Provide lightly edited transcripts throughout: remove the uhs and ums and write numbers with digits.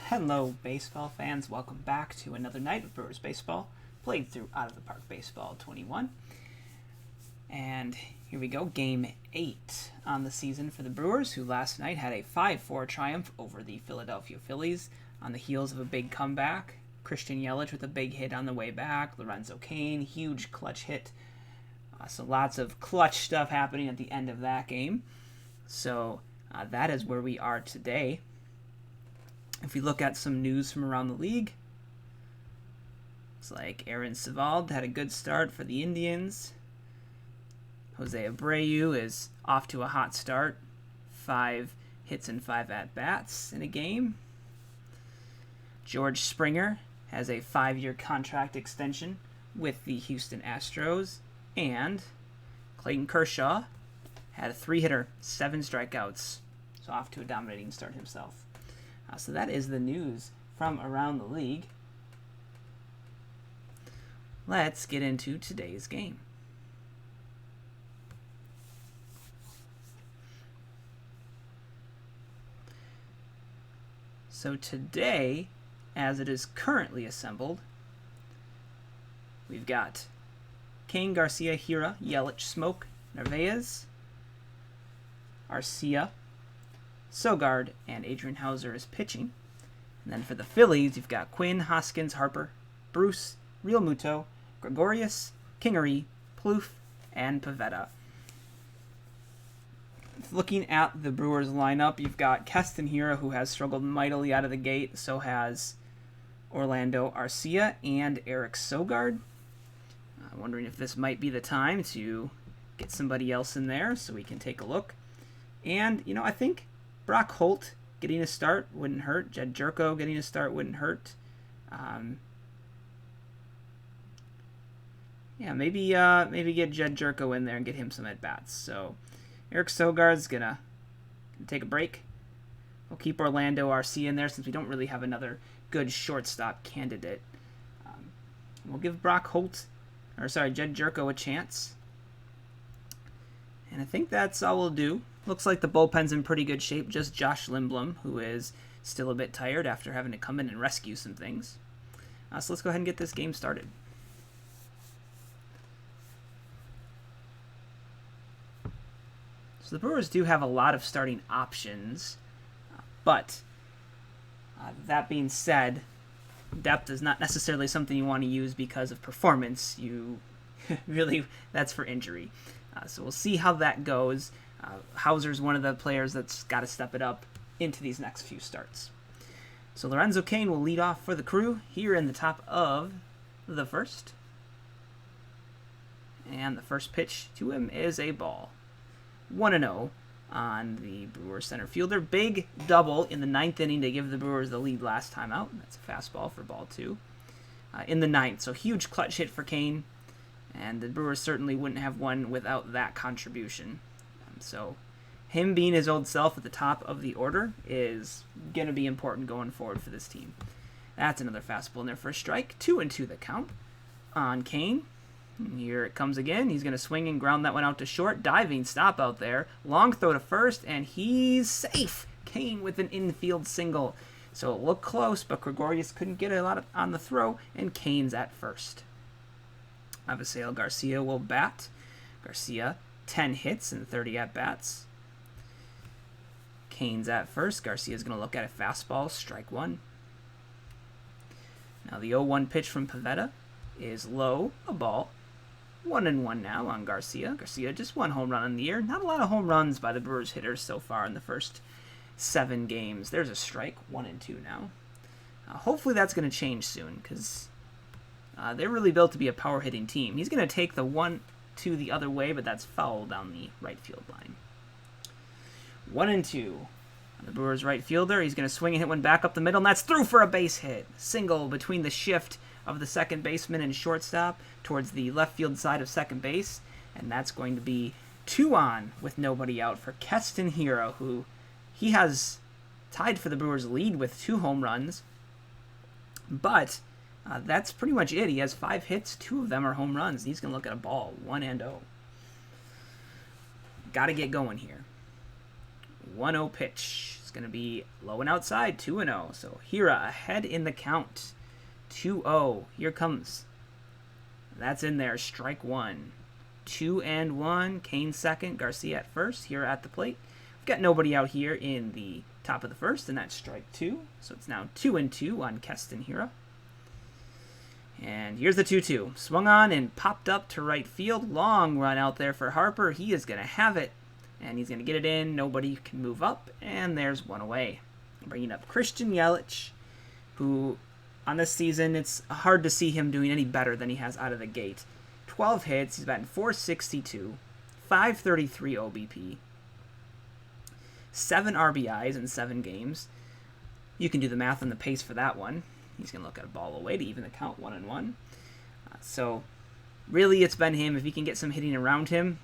Hello, baseball fans. Welcome back to another night of Brewers baseball, played through Out of the Park Baseball 21. And here we go, Game 8 on the season for the Brewers, who last night had a 5-4 triumph over the Philadelphia Phillies on the heels of a big comeback. Christian Yelich with a big hit on the way back. Lorenzo Cain, huge clutch hit. So lots of clutch stuff happening at the end of that game. So that is where we are today. If we look at some news from around the league, it's like Aaron Savald had a good start for the Indians. Jose Abreu is off to a hot start. 5 hits and 5 at-bats in a game. George Springer has a 5-year contract extension with the Houston Astros. And Clayton Kershaw had a 3-hitter, 7 strikeouts. So off to a dominating start himself. So that is the news from around the league. Let's get into today's game. So today, as it is currently assembled, we've got Cain, Garcia, Hira, Yelich, Smoke, Narvaez, Arcia, Sogard, and Adrian Hauser is pitching. And then for the Phillies, you've got Quinn, Hoskins, Harper, Bruce, Real Muto, Gregorius, Kingery, Plouffe, and Pivetta. Looking at the Brewers lineup, you've got Keston Hiura, who has struggled mightily out of the gate. So has Orlando Arcia and Eric Sogard. I'm wondering if this might be the time to get somebody else in there so we can take a look. And, I think Brock Holt getting a start wouldn't hurt. Jed Jerko getting a start wouldn't hurt. Maybe get Jed Jerko in there and get him some at-bats. So Eric Sogard's going to take a break. We'll keep Orlando Arcia in there since we don't really have another good shortstop candidate. We'll give Jed Jerko a chance. And I think that's all we'll do. Looks like the bullpen's in pretty good shape. Just Josh Lindblom, who is still a bit tired after having to come in and rescue some things. So let's go ahead and get this game started. So the Brewers do have a lot of starting options, but that being said, depth is not necessarily something you want to use because of performance. That's for injury. So we'll see how that goes. Hauser's one of the players that's got to step it up into these next few starts. So Lorenzo Cain will lead off for the Crew here in the top of the first. And the first pitch to him is a ball. 1-0 on the Brewers center fielder. Big double in the 9th inning to give the Brewers the lead last time out. That's a fastball for ball 2 in the 9th. So huge clutch hit for Cain. And the Brewers certainly wouldn't have won without that contribution. So him being his old self at the top of the order is going to be important going forward for this team. That's another fastball in there for a strike. 2-2 the count on Cain. And here it comes again. He's going to swing and ground that one out to short. Diving stop out there. Long throw to first, and he's safe. Cain with an infield single. So it looked close, but Gregorius couldn't get a lot on the throw, and Cain's at first. Avisail Garcia will bat. Garcia, 10 hits and 30 at-bats. Cain's at first. Garcia's going to look at a fastball, strike 1. Now the 0-1 pitch from Pivetta is low, a ball. 1-1 now on Garcia. Garcia just 1 home run in the year. Not a lot of home runs by the Brewers hitters so far in the first 7 games. There's a strike, 1-2 now. Hopefully that's going to change soon because they're really built to be a power hitting team. He's going to take the 1-2 the other way, but that's foul down the right field line. 1-2 on the Brewers right fielder. He's going to swing and hit one back up the middle, and that's through for a base hit. Single between the shift of the second baseman and shortstop towards the left field side of second base, and that's going to be 2 on with nobody out for Keston Hiura, who he has tied for the Brewers lead with 2 home runs, but that's pretty much it. He has 5 hits, 2 of them are home runs. He's going to look at a ball, 1-0. Got to get going here. 1-0 pitch. It's going to be low and outside, 2-0. So Hira ahead in the count, 2-0. Here comes. That's in there, strike one. 2-1. Kane second, Garcia at first. Hira at the plate. We've got nobody out here in the top of the first, and that's strike two. So it's now 2-2 on Keston Hira. And here's the 2-2. Swung on and popped up to right field. Long run out there for Harper. He is going to have it. And he's going to get it in. Nobody can move up. And there's one away. Bringing up Christian Yelich, who on this season, it's hard to see him doing any better than he has out of the gate. 12 hits. He's batting .462, 533 OBP, 7 RBIs in 7 games. You can do the math on the pace for that one. He's going to look at a ball away to even the count, 1-1. So really it's been him. If he can get some hitting around him,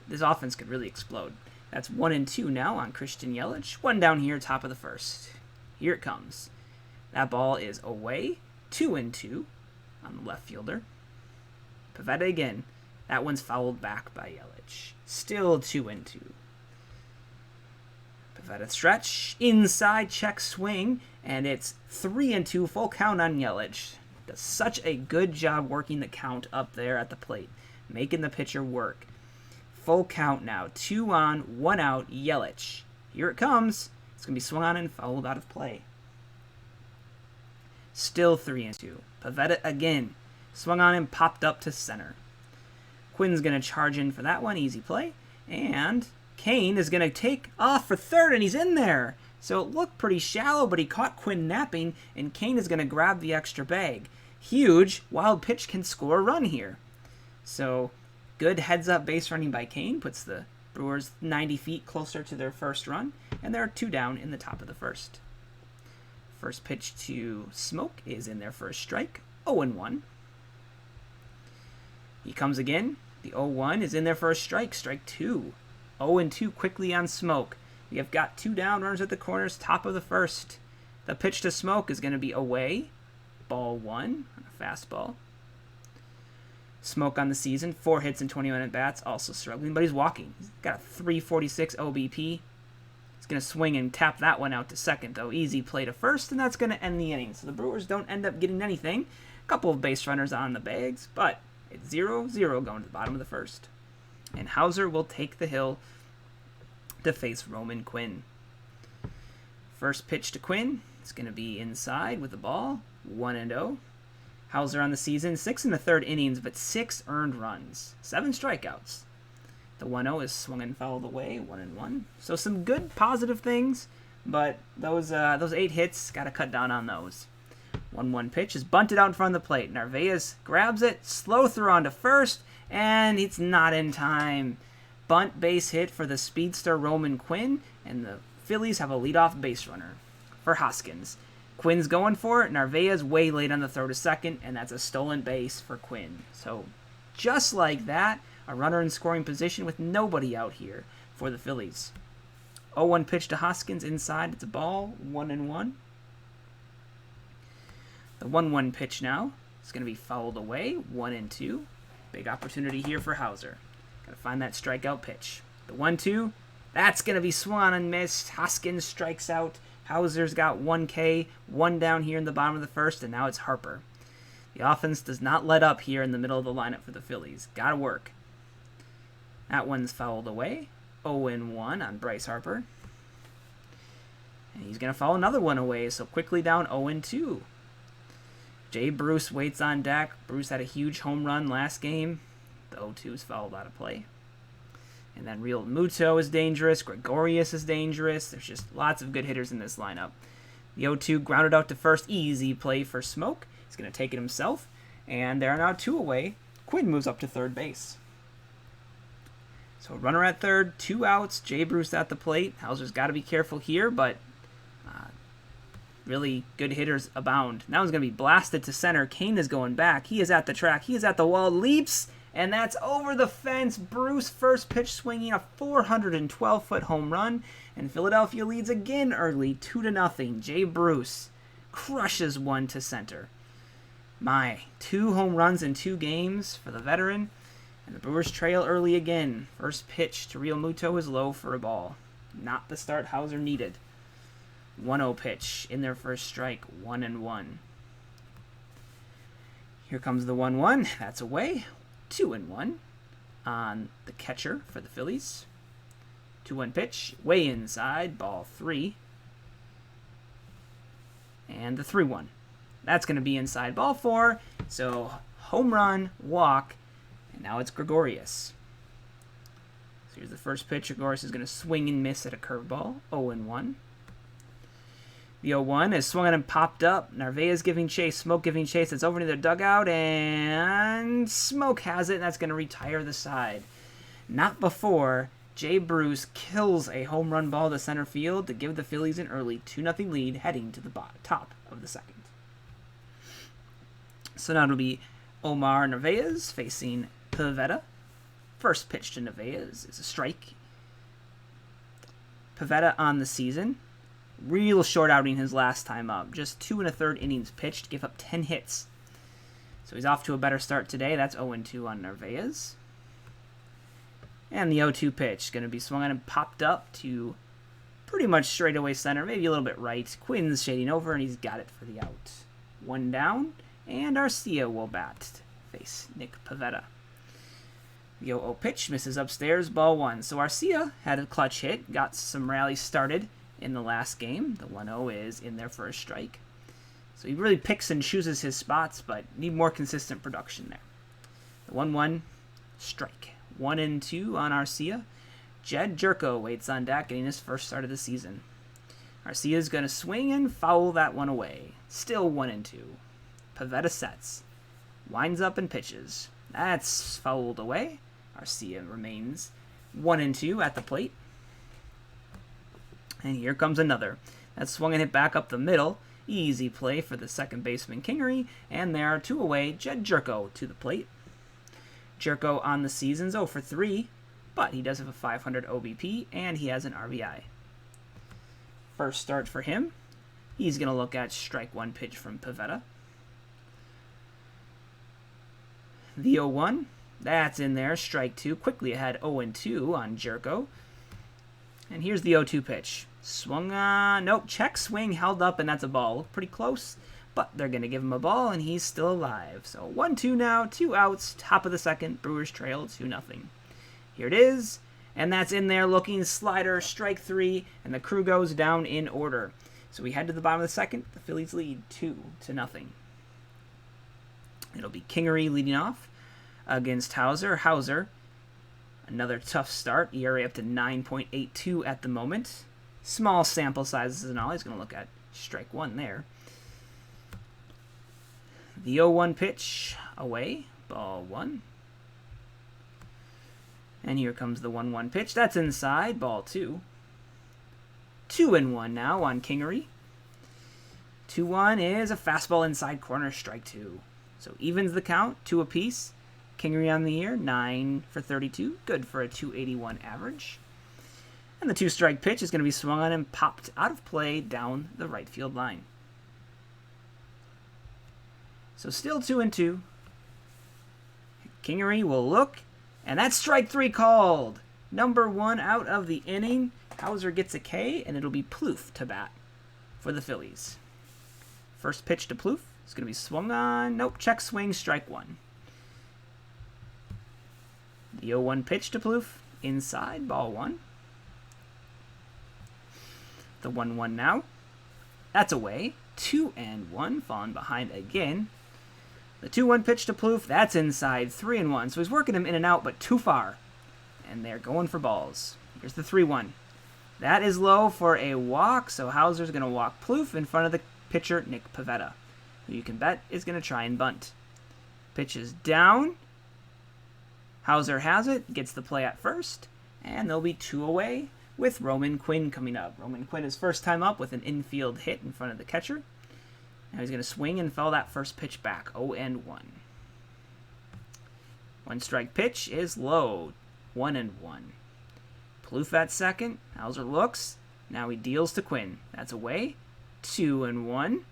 this offense could really explode. That's 1-2 now on Christian Yelich. One down here, top of the first. Here it comes. That ball is away, 2-2 on the left fielder. Pivetta again. That one's fouled back by Yelich. Still 2-2. Pivetta stretch, inside check swing, and it's 3-2, full count on Yelich. Does such a good job working the count up there at the plate, making the pitcher work. Full count now, 2 on, 1 out, Yelich. Here it comes. It's going to be swung on and fouled out of play. Still 3-2. Pivetta again. Swung on and popped up to center. Quinn's going to charge in for that one, easy play. And Kane is going to take off for third, and he's in there. So it looked pretty shallow, but he caught Quinn napping, and Kane is going to grab the extra bag. Huge. Wild pitch can score a run here. So good heads-up base running by Kane puts the Brewers 90 feet closer to their first run, and they're 2 down in the top of the first. First pitch to Smoke is in there for a strike, 0-1. He comes again. The 0-1 is in there for a strike, strike 2. 0-2 quickly on Smoke. We have got 2 down, runners at the corners, top of the first. The pitch to Smoke is going to be away, ball 1 on a fastball. Smoke on the season, 4 hits and 21 at-bats, also struggling, but he's walking. He's got a 346 OBP. He's going to swing and tap that one out to second, though. Easy play to first, and that's going to end the inning. So the Brewers don't end up getting anything. A couple of base runners on the bags, but it's 0-0 going to the bottom of the first. And Hauser will take the hill to face Roman Quinn. First pitch to Quinn. It's going to be inside with the ball, 1-0. Hauser on the season, 6 1/3 innings, but 6 earned runs, 7 strikeouts. The 1-0 is swung and fouled away, 1-1. So some good positive things, but those 8 hits, got to cut down on those. 1-1 pitch is bunted out in front of the plate. Narvaez grabs it, slow throw onto first, and it's not in time. Bunt base hit for the speedster Roman Quinn, and the Phillies have a leadoff base runner for Hoskins. Quinn's going for it. Narvaez way late on the throw to second, and that's a stolen base for Quinn. So just like that, a runner in scoring position with nobody out here for the Phillies. 0-1 pitch to Hoskins inside. It's a ball, 1-1. The 1-1 pitch now is going to be fouled away, 1-2. Big opportunity here for Hauser. Got to find that strikeout pitch. The 1-2, that's going to be swung on and missed. Hoskins strikes out. Hauser's got 1K, 1 down here in the bottom of the first, and now it's Harper. The offense does not let up here in the middle of the lineup for the Phillies. Got to work. That one's fouled away. 0-1 on Bryce Harper. And he's going to foul another one away, so quickly down 0-2. Jay Bruce waits on deck. Bruce had a huge home run last game. The 0-2 is fouled out of play. And then Real Muto is dangerous. Gregorius is dangerous. There's just lots of good hitters in this lineup. The 0-2 grounded out to first. Easy play for Smoke. He's going to take it himself. And there are now 2 away. Quinn moves up to third base. So runner at third, 2 outs. Jay Bruce at the plate. Hauser's got to be careful here, but really good hitters abound. Now he's going to be blasted to center. Kane is going back. He is at the track. He is at the wall. Leaps. And that's over the fence. Bruce first pitch swinging a 412-foot home run. And Philadelphia leads again early, 2-0. Jay Bruce crushes one to center. 2 home runs in 2 games for the veteran. And the Brewers trail early again. First pitch to Real Muto is low for a ball. Not the start Hauser needed. 1-0 pitch in their first strike, 1-1. Here comes the 1-1. That's away. 2-1 on the catcher for the Phillies. 2-1 pitch, way inside, ball 3. And the 3-1. That's going to be inside, ball 4. So home run, walk, and now it's Gregorius. So here's the first pitch. Gregorius is going to swing and miss at a curveball, 0-1. The 0-1 is swung on and popped up. Narvaez giving chase, Smoke giving chase. It's over to their dugout, and Smoke has it, and that's going to retire the side. Not before Jay Bruce kills a home run ball to center field to give the Phillies an early 2-0 lead heading to the top of the second. So now it'll be Omar Narvaez facing Pivetta. First pitch to Narvaez is a strike. Pivetta on the season. Real short outing his last time up. Just 2 1/3 innings pitched, give up 10 hits. So he's off to a better start today. That's 0-2 on Narvaez. And the 0-2 pitch going to be swung on and popped up to pretty much straightaway center, maybe a little bit right. Quinn's shading over, and he's got it for the out. 1 down, and Arcia will bat face Nick Pivetta. The 0-0 pitch misses upstairs, ball 1. So Arcia had a clutch hit, got some rallies started in the last game. The 1-0 is in there for a strike. So he really picks and chooses his spots, but need more consistent production there. The 1-1, strike. 1-2 on Arcia. Jed Jerko waits on deck, getting his first start of the season. Arcia is going to swing and foul that one away. Still 1-2. Pivetta sets. Winds up and pitches. That's fouled away. Arcia remains 1-2 at the plate. And here comes another. That's swung and hit back up the middle. Easy play for the second baseman Kingery. And there are 2 away. Jed Jerko to the plate. Jerko on the season's 0 for 3, but he does have a 500 OBP, and he has an RBI. First start for him. He's going to look at strike 1 pitch from Pivetta. The 0-1, that's in there, strike 2. Quickly ahead, 0-2 on Jerko. And here's the 0-2 pitch. Swung on, nope, check swing, held up, and that's a ball. Looked pretty close, but they're going to give him a ball, and he's still alive. So 1-2 now, 2 outs, top of the second. Brewers trail 2-0. Here it is, and that's in there, looking slider, strike 3, and the crew goes down in order. So we head to the bottom of the second. The Phillies lead 2-0. It'll be Kingery leading off against Hauser. Hauser, another tough start. ERA up to 9.82 at the moment. Small sample sizes and all. He's going to look at strike 1 there. The 0-1 pitch away, ball 1. And here comes the 1-1 pitch. That's inside, ball 2. 2-1 now on Kingery. 2-1 is a fastball inside corner, strike 2. So evens the count, 2 apiece. Kingery on the year, 9 for 32, good for a 281 average. And the 2-strike pitch is going to be swung on and popped out of play down the right field line. So still 2-2. Kingery will look, and that's strike 3 called. Number 1 out of the inning. Hauser gets a K, and it'll be Plouffe to bat for the Phillies. First pitch to Plouffe is going to be swung on. Nope, check swing, strike 1. The 0-1 pitch to Plouffe, inside, ball 1. The 1-1 now. That's away. 2-1, falling behind again. The 2-1 pitch to Plouffe, that's inside, 3-1. So he's working him in and out, but too far. And they're going for balls. Here's the 3-1. That is low for a walk, so Hauser's going to walk Plouffe in front of the pitcher, Nick Pivetta, who you can bet is going to try and bunt. Pitch is down. Hauser has it, gets the play at first, and they'll be 2 away with Roman Quinn coming up. Roman Quinn is first time up with an infield hit in front of the catcher. Now he's going to swing and foul that first pitch back, 0-1. 1-strike pitch is low, 1-1. Plouffe at second, Hauser looks, now he deals to Quinn. That's away, 2-1.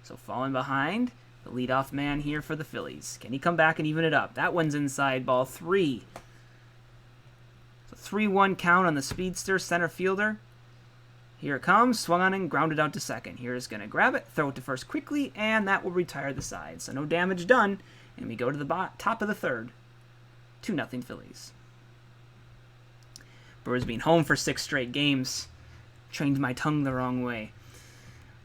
So falling behind, the leadoff man here for the Phillies. Can he come back and even it up? That one's inside, ball 3. So 3-1 count on the speedster center fielder. Here it comes, swung on and grounded out to second. Here's going to grab it, throw it to first quickly, and that will retire the side. So no damage done, and we go to the top of the third. 2-0 Phillies. Brewers being home for 6 straight games. Trained my tongue the wrong way.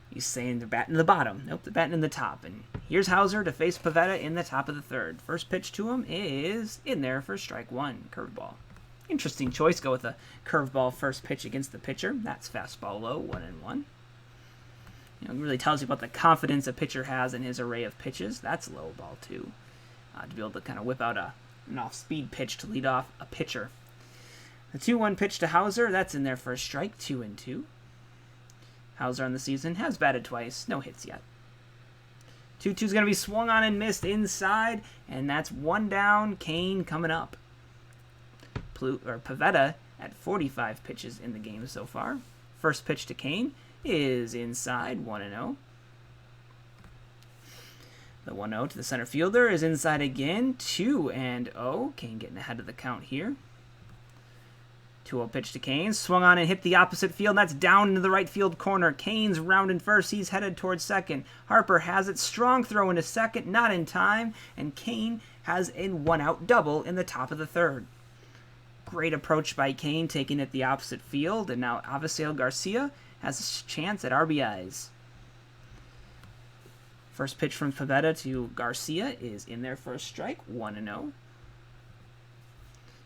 He's saying they're batting in the bottom. Nope, they're batting in the top. And here's Hauser to face Pivetta in the top of the third. First pitch to him is in there for strike 1, curveball. Interesting choice. Go with a curveball first pitch against the pitcher. That's fastball low, 1-1. It really tells you about the confidence a pitcher has in his array of pitches. That's low, ball 2. To be able to kind of whip out an off-speed pitch to lead off a pitcher. The 2-1 pitch to Hauser. That's in there for a strike, 2-2. Hauser on the season has batted twice. No hits yet. 2-2 is going to be swung on and missed inside. And that's 1 down. Kane coming up. Pivetta at 45 pitches in the game so far. First pitch to Kane is inside, 1-0. The 1-0 to the center fielder is inside again, 2-0. Kane getting ahead of the count here. 2-0 pitch to Kane, swung on and hit the opposite field. That's down into the right field corner. Kane's rounding first. He's headed towards second. Harper has it. Strong throw into second, not in time. And Kane has a 1-out double in the top of the third. Great approach by Kane, taking it the opposite field, and now Avisail Garcia has a chance at RBIs. First pitch from Pivetta to Garcia is in there for a strike, 1-0.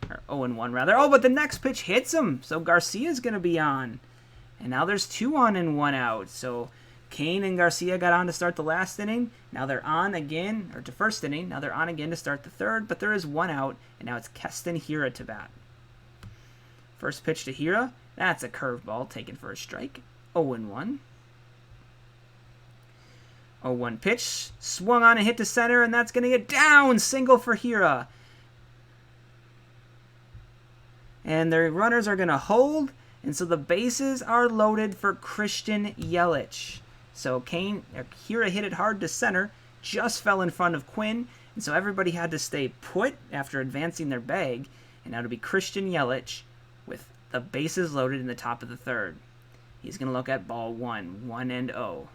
Or 0-1 rather. Oh, but the next pitch hits him, so Garcia's going to be on. And now there's 2 on and 1 out, so Kane and Garcia got on to start the last inning. Now they're on again, or to first inning. Now they're on again to start the third, but there is 1 out, and now it's Keston Hiura to bat. First pitch to Hiura, that's a curveball taken for a strike. 0-1. 0-1 pitch, swung on and hit to center, and that's going to get down. Single for Hiura. And their runners are going to hold, and so the bases are loaded for Christian Yelich. So Hiura hit it hard to center, just fell in front of Quinn, and so everybody had to stay put after advancing their bag, and now to be Christian Yelich with the bases loaded in the top of the third. He's going to look at ball 1, 1-0.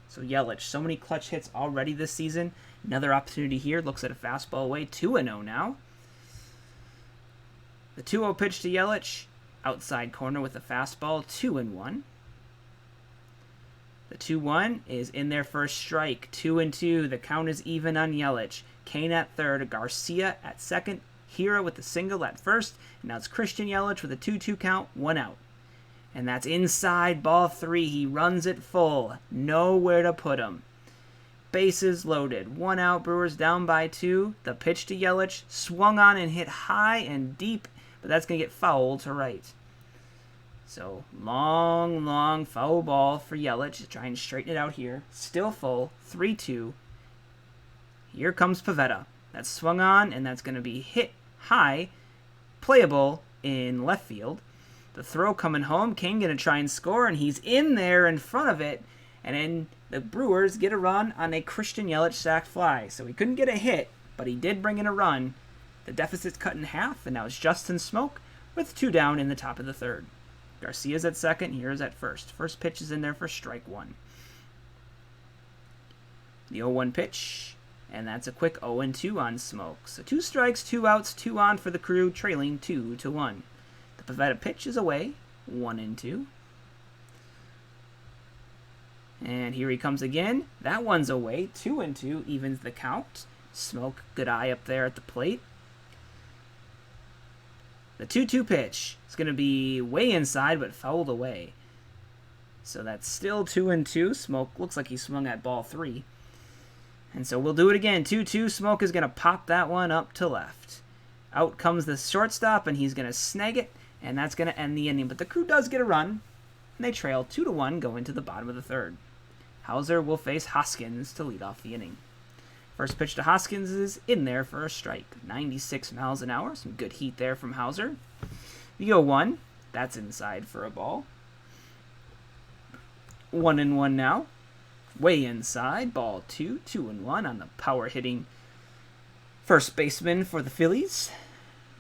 So Yelich, so many clutch hits already this season. Another opportunity here, looks at a fastball away, 2-0 now. The 2-0 pitch to Yelich, outside corner with a fastball, 2-1. The 2-1 is in there for a strike, 2-2. The count is even on Yelich. Kane at third, Garcia at second, Hiura with the single at first, and now it's Christian Yelich with a 2-2 count, 1 out. And that's inside, ball 3. He runs it full. Nowhere to put him. Bases loaded. 1 out, Brewers down by 2. The pitch to Yelich, swung on and hit high and deep, but that's going to get fouled to right. So, long foul ball for Yelich. Trying to straighten it out here. Still full, 3-2. Here comes Pivetta. That's swung on, and that's going to be hit high, playable in left field. The throw coming home, Kane going to try and score, and he's in there in front of it. And then the Brewers get a run on a Christian Yelich sac fly. So he couldn't get a hit, but he did bring in a run. The deficit's cut in half, and now it's Justin Smoke with 2 down in the top of the third. Garcia's at second, Hiura's at first. First pitch is in there for strike 1. The 0-1 pitch, and that's a quick 0-2 on Smoke. So 2 strikes, 2 outs, 2 on for the Crew, trailing 2-1. The Pivetta pitch is away, 1-2. And here he comes again. That one's away, 2-2, evens the count. Smoke, good eye up there at the plate. The 2-2 pitch is going to be way inside, but fouled away. So that's still 2-2. Smoke looks like he swung at ball 3. And so we'll do it again. 2-2. Smoke is going to pop that one up to left. Out comes the shortstop, and he's going to snag it, and that's going to end the inning. But the Crew does get a run, and they trail 2-1 going to the bottom of the third. Hauser will face Hoskins to lead off the inning. First pitch to Hoskins is in there for a strike. 96 miles an hour. Some good heat there from Hauser. The 0-1. That's inside for a ball. 1-1 now. Way inside. Ball 2. 2-1 on the power hitting first baseman for the Phillies.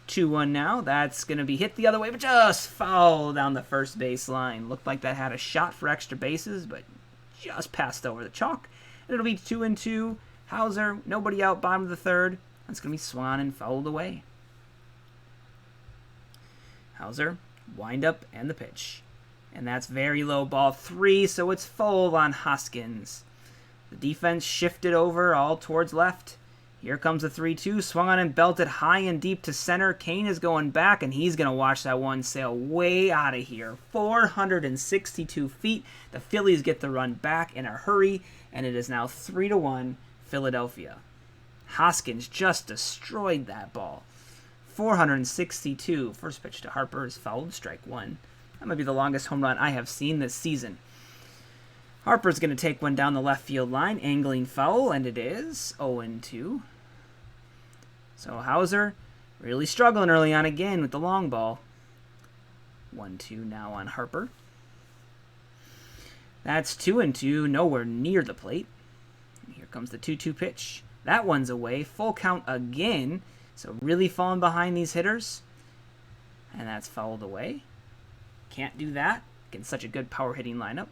2-1 now. That's going to be hit the other way, but just fouled down the first base line. Looked like that had a shot for extra bases, but just passed over the chalk. And it'll be 2-2. Hauser, nobody out, bottom of the third. That's going to be swung on and fouled away. Hauser, wind up, and the pitch. And that's very low, ball 3, so it's full on Hoskins. The defense shifted over all towards left. Here comes the 3-2, swung on and belted high and deep to center. Kane is going back, and he's going to watch that one sail way out of here. 462 feet. The Phillies get the run back in a hurry, and it is now 3-1 Philadelphia. Hoskins just destroyed that ball. 462. First pitch to Harper is fouled, strike 1. That might be the longest home run I have seen this season. Harper's going to take one down the left field line, angling foul, and it is 0-2. So Hauser really struggling early on again with the long ball. 1-2 now on Harper. That's 2-2, nowhere near the plate. Here comes the 2-2 pitch. That one's away, full count again. So really falling behind these hitters. And that's fouled away. Can't do that against such a good power hitting lineup.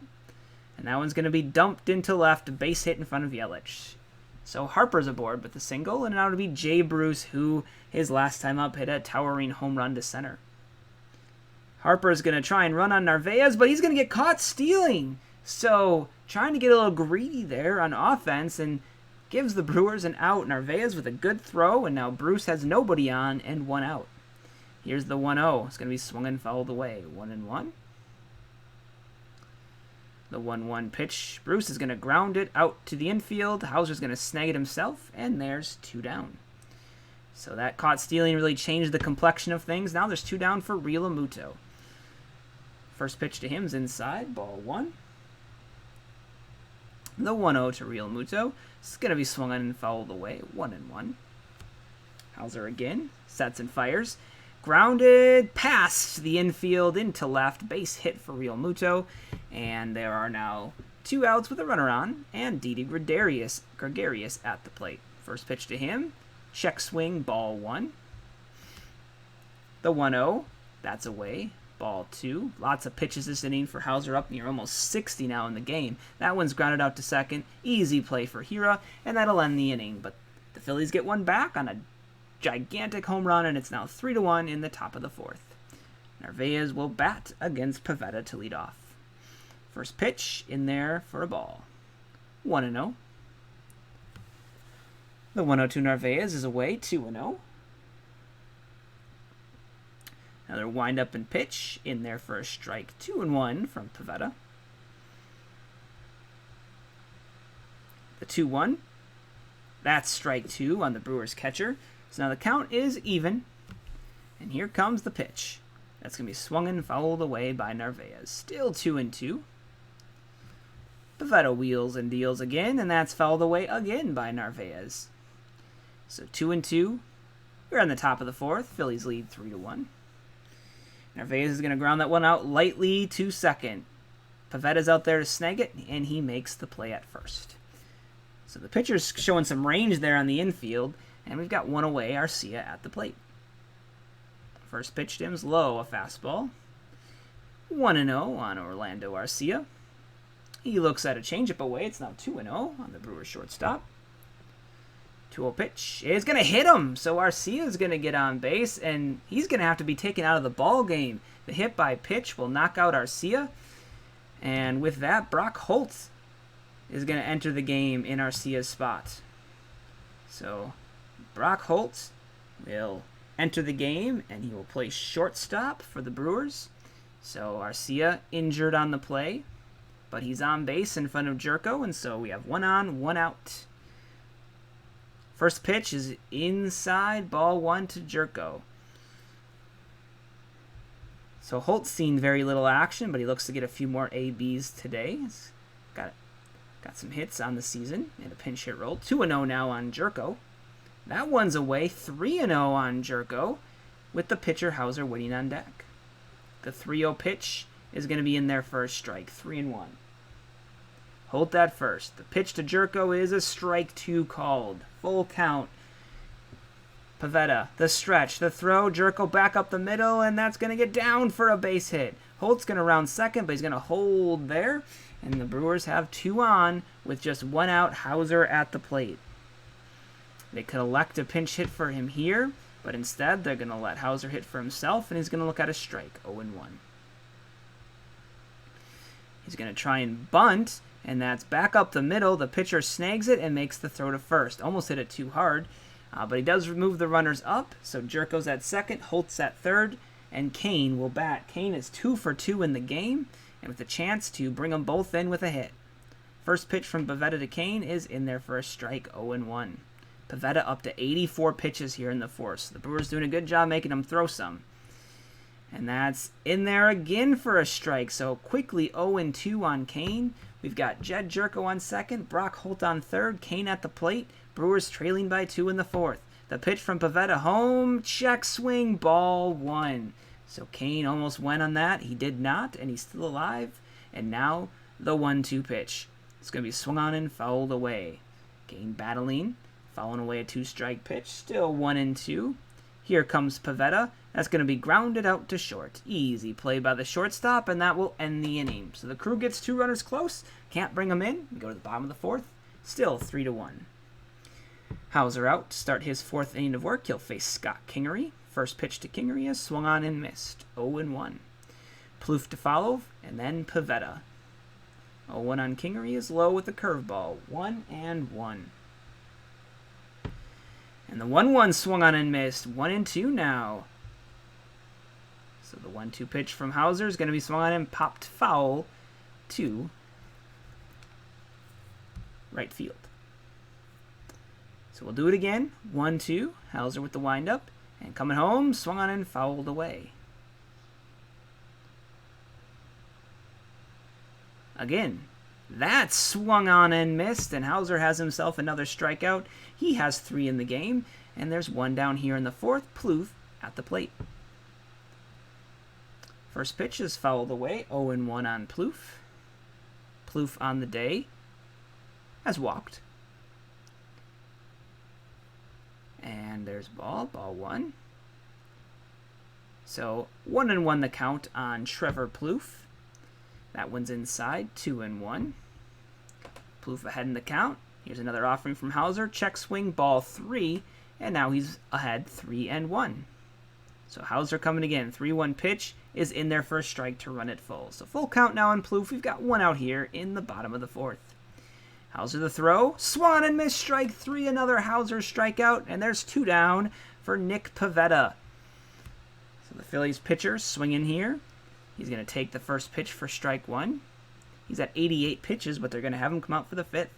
And that one's going to be dumped into left, base hit in front of Yelich. So Harper's aboard with the single, and now it'll be Jay Bruce, who his last time up hit a towering home run to center. Harper's going to try and run on Narvaez, but he's going to get caught stealing. So trying to get a little greedy there on offense and gives the Brewers an out. Narvaez with a good throw, and now Bruce has nobody on and one out. Here's the 1-0. It's going to be swung and fouled away. 1-1. The 1-1 pitch. Bruce is going to ground it out to the infield. Hauser's going to snag it himself, and there's 2 down. So that caught stealing really changed the complexion of things. Now there's 2 down for Realmuto. First pitch to him's inside. Ball 1. The 1-0 to Realmuto. It's going to be swung on and fouled away. 1-1. Hauser again. Sets and fires. Grounded past the infield into left. Base hit for Realmuto. And there are now 2 outs with a runner on. And Didi Gregarious at the plate. First pitch to him. Check swing. Ball 1. The 1-0. That's away. Ball 2. Lots of pitches this inning for Hauser, up near almost 60 now in the game. That one's grounded out to second. Easy play for Hira. And that'll end the inning. But the Phillies get one back on a gigantic home run, and it's now 3-1 in the top of the 4th. Narvaez will bat against Pivetta to lead off. First pitch in there for a ball. 1-0. The 1-0 to Narvaez is away. 2-0. Another wind-up and pitch in there for a strike. 2-1 from Pivetta. The 2-1. That's strike 2 on the Brewers catcher. So now the count is even. And here comes the pitch. That's going to be swung and fouled away by Narvaez. Still 2-2. Pivetta wheels and deals again, and that's fouled away again by Narvaez. So 2-2. We're on the top of the 4th. Phillies lead 3-1. Narvaez is going to ground that one out lightly to second. Pavetta's out there to snag it, and he makes the play at first. So the pitcher's showing some range there on the infield, and we've got one away, Arcia at the plate. First pitch to him's low, a fastball. 1-0 on Orlando Arcia. He looks at a changeup away. It's now 2-0 on the Brewers shortstop. 2-0 pitch is going to hit him, so Arcia is going to get on base, and he's going to have to be taken out of the ball game. The hit by pitch will knock out Arcia, and with that, Brock Holt is going to enter the game in Arcia's spot. So Brock Holt will enter the game, and he will play shortstop for the Brewers. So Arcia injured on the play, but he's on base in front of Jerko, and so we have 1 on, 1 out. First pitch is inside, ball 1 to Jerko. So Holt's seen very little action, but he looks to get a few more ABs today. He's got some hits on the season and a pinch hit roll. 2-0 now on Jerko. That one's away. 3-0 on Jerko with the pitcher Hauser waiting on deck. The 3-0 pitch is going to be in there for a strike. 3-1. Holt that first. The pitch to Jerko is a strike 2 called. Full count. Pivetta, the stretch, the throw, Jerko back up the middle, and that's going to get down for a base hit. Holt's going to round second, but he's going to hold there, and the Brewers have 2 on with just 1 out, Hauser at the plate. They could elect a pinch hit for him here, but instead they're going to let Hauser hit for himself, and he's going to look at a strike, 0-1. He's going to try and bunt, and that's back up the middle. The pitcher snags it and makes the throw to first. Almost hit it too hard. But he does remove the runners up, so Jerko's at second, Holt's at third, and Kane will bat. Kane is 2 for 2 in the game, and with a chance to bring them both in with a hit. First pitch from Pivetta to Kane is in there for a strike, 0-1. Pivetta up to 84 pitches here in the fourth. So the Brewers doing a good job making him throw some. And that's in there again for a strike, so quickly 0-2 on Kane. We've got Jed Jerko on second, Brock Holt on third, Kane at the plate. Brewers trailing by 2 in the fourth. The pitch from Pivetta home, check swing, ball 1. So Kane almost went on that. He did not, and he's still alive. And now the 1-2 pitch. It's going to be swung on and fouled away. Kane battling, fouling away a 2-strike pitch. Still 1-2. Here comes Pivetta. That's going to be grounded out to short. Easy play by the shortstop, and that will end the inning. So the Crew gets 2 runners close. Can't bring them in. We go to the bottom of the fourth. Still 3-1. Hauser out to start his 4th inning of work. He'll face Scott Kingery. First pitch to Kingery is swung on and missed. 0-1. Plouffe to follow, and then Pivetta. 0-1 on Kingery is low with the curveball. 1-1. And the 1-1 swung on and missed. 1-2 now. So the 1-2 pitch from Hauser is going to be swung on and popped foul to right field. So we'll do it again. 1-2. Hauser with the windup. And coming home, swung on and fouled away. Again, that swung on and missed, and Hauser has himself another strikeout. He has 3 in the game, and there's 1 down here in the fourth. Plouffe at the plate. First pitch is fouled away. 0-1 on Plouffe. Plouffe on the day has walked. And there's ball 1. So 1-1 the count on Trevor Plouffe. That one's inside, 2-1. Plouffe ahead in the count. Here's another offering from Hauser. Check swing, ball 3. And now he's ahead, 3-1. So Hauser coming again. 3-1 pitch is in there for a strike to run it full. So full count now on Plouffe. We've got 1 out here in the bottom of the fourth. Hauser the throw. Swung and missed, strike 3. Another Hauser strikeout. And there's 2 down for Nick Pivetta. So the Phillies pitcher swinging here. He's going to take the first pitch for strike 1. He's at 88 pitches, but they're going to have him come out for the 5th.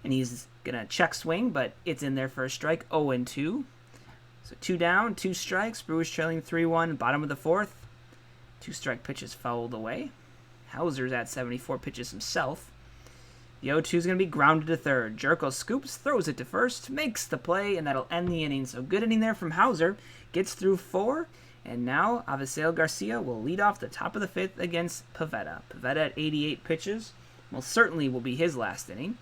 And he's going to check swing, but it's in there for a strike, 0-2. So 2 down, 2 strikes. Brewers trailing 3-1, bottom of the fourth. 2 strike pitches fouled away. Hauser's at 74 pitches himself. The 0-2 is going to be grounded to third. Jerko scoops, throws it to first, makes the play, and that'll end the inning. So good inning there from Hauser. Gets through 4. And now Avisail Garcia will lead off the top of the 5th against Pivetta. Pivetta at 88 pitches. Well, certainly will be his last inning.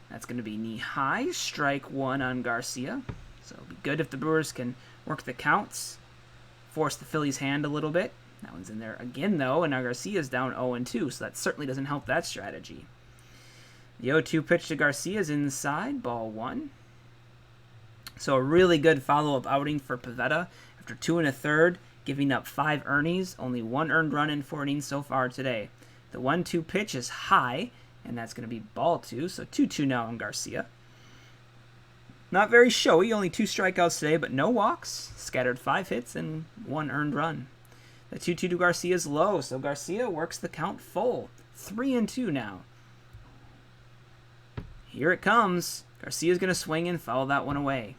That's going to be knee high. Strike 1 on Garcia. So it'll be good if the Brewers can work the counts. Force the Phillies' hand a little bit. That one's in there again, though. And now Garcia's down 0-2. So that certainly doesn't help that strategy. The 0-2 pitch to Garcia is inside. Ball 1. So a really good follow-up outing for Pivetta. After 2 1/3, giving up 5 earnings, only 1 earned run in 4 innings so far today. The 1-2 pitch is high, and that's going to be ball 2, so 2-2 now on Garcia. Not very showy, only 2 strikeouts today, but no walks. Scattered 5 hits and 1 earned run. The 2-2 to Garcia is low, so Garcia works the count full. 3-2 now. Here it comes. Garcia's going to swing and foul that one away.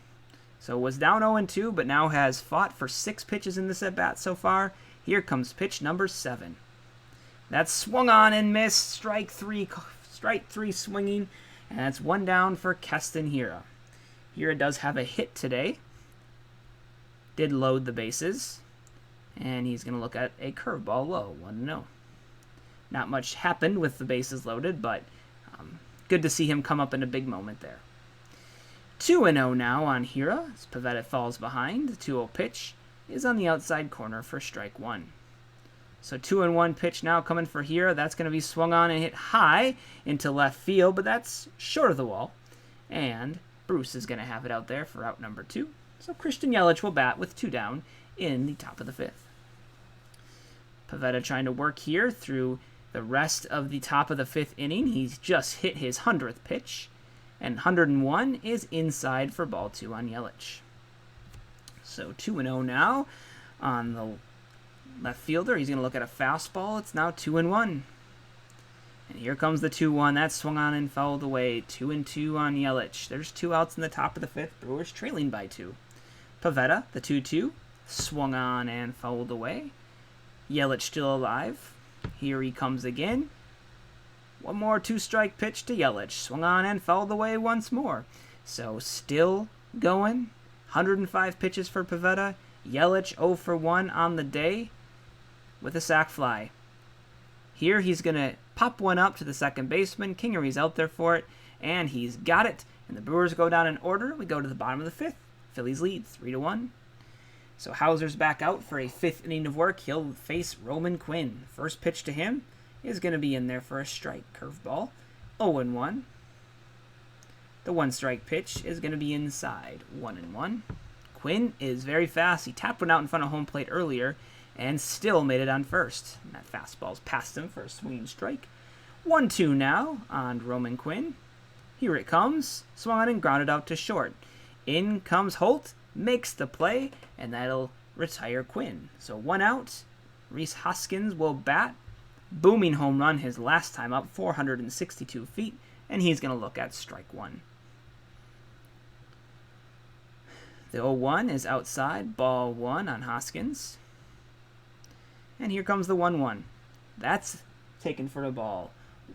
So was down 0-2, but now has fought for 6 pitches in this at-bat so far. Here comes pitch number 7. That's swung on and missed. Strike 3 swinging. And that's 1 down for Keston Hiura. Hiura does have a hit today. Did load the bases. And he's going to look at a curveball low. 1-0. Not much happened with the bases loaded, but good to see him come up in a big moment there. 2-0 now on Hira as Pivetta falls behind. The 2-0 pitch is on the outside corner for strike one. So 2-1 pitch now coming for Hira. That's going to be swung on and hit high into left field, but that's short of the wall. And Bruce is going to have it out there for out number 2. So Christian Yelich will bat with 2 down in the top of the 5th. Pivetta trying to work here through the rest of the top of the 5th inning. He's just hit his 100th pitch. And 101 is inside for ball 2 on Yelich. So 2-0 now on the left fielder. He's going to look at a fastball. It's now 2-1. And here comes the 2-1. That's swung on and fouled away. 2-2 on Yelich. There's 2 outs in the top of the 5th. Brewers trailing by 2. Pivetta, the 2-2, swung on and fouled away. Yelich still alive. Here he comes again. One more 2-strike pitch to Yelich. Swung on and fouled away once more. So still going. 105 pitches for Pivetta. Yelich 0 for 1 on the day with a sac fly. Here he's going to pop one up to the second baseman. Kingery's out there for it, and he's got it. And the Brewers go down in order. We go to the bottom of the 5th. Phillies lead 3-1. So Hauser's back out for a 5th inning of work. He'll face Roman Quinn. First pitch to him is going to be in there for a strike. Curveball. 0-1. The 1-strike pitch is going to be inside. 1-1. Quinn is very fast. He tapped one out in front of home plate earlier and still made it on first. And that fastball's past him for a swinging strike. 1-2 now on Roman Quinn. Here it comes. Swung on and grounded out to short. In comes Holt, makes the play, and that'll retire Quinn. So 1 out. Rhys Hoskins will bat. Booming home run his last time up, 462 feet, and he's going to look at strike 1. The 0-1 is outside, ball 1 on Hoskins. And here comes the 1-1. That's taken for the ball.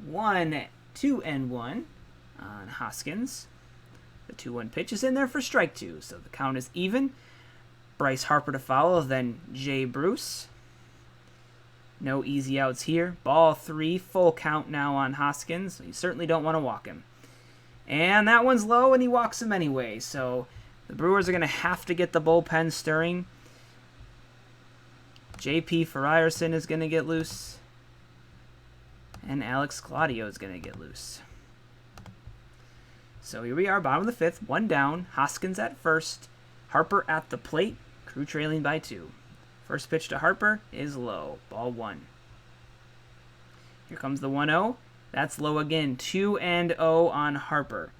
1-2-1 on Hoskins. The 2-1 pitch is in there for strike 2, so the count is even. Bryce Harper to follow, then Jay Bruce. No easy outs here. Ball 3, full count now on Hoskins. You certainly don't want to walk him. And that one's low, and he walks him anyway, so the Brewers are going to have to get the bullpen stirring. J.P. Frierson is going to get loose. And Alex Claudio is going to get loose. So here we are, bottom of the 5th, 1 down. Hoskins at first. Harper at the plate. Crew trailing by 2. First pitch to Harper is low. Ball 1. Here comes the 1-0. That's low again. 2-0 on Harper.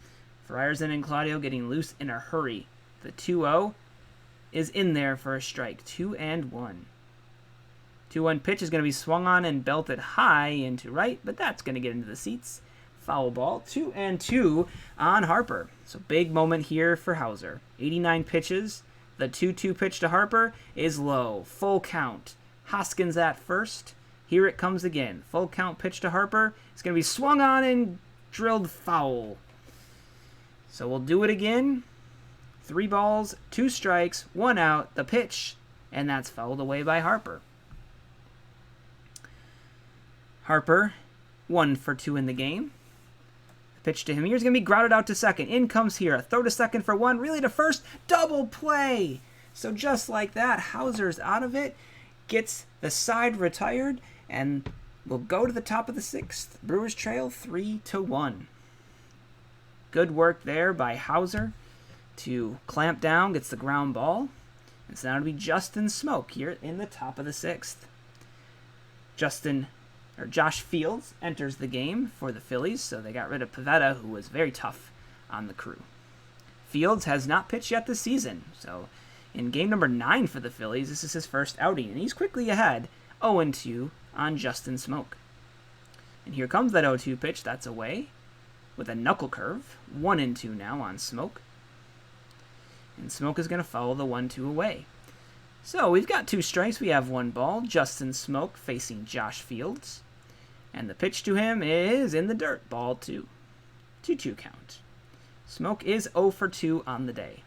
Frierson and Claudio getting loose in a hurry. The 2-0 is in there for a strike. 2-1. 2-1 pitch is going to be swung on and belted high into right, but that's going to get into the seats. Foul ball. 2-2 on Harper. So big moment here for Hauser. 89 pitches. The 2-2 pitch to Harper is low. Full count. Hoskins at first. Here it comes again. Full count pitch to Harper. It's going to be swung on and drilled foul. So we'll do it again. 3 balls, 2 strikes, 1 out. The pitch. And that's fouled away by Harper. Harper, 1 for 2 in the game. Pitch to him. Here's going to be grounded out to second. In comes here. A throw to second for 1. Really to first. Double play. So just like that, Hauser's out of it. Gets the side retired. And will go to the top of the 6th. Brewers trail 3-1. Good work there by Hauser to clamp down. Gets the ground ball. It's now to be Justin Smoke here in the top of the 6th. Josh Fields enters the game for the Phillies, so they got rid of Pivetta, who was very tough on the crew. Fields has not pitched yet this season, so in game number 9 for the Phillies, this is his first outing, and he's quickly ahead, 0-2 on Justin Smoke. And here comes that 0-2 pitch, that's away, with a knuckle curve, 1-2 now on Smoke. And Smoke is going to follow the 1-2 away. So we've got 2 strikes, we have 1 ball, Justin Smoke facing Josh Fields. And the pitch to him is in the dirt. Ball 2. 2-2 count. Smoke is 0 for 2 on the day.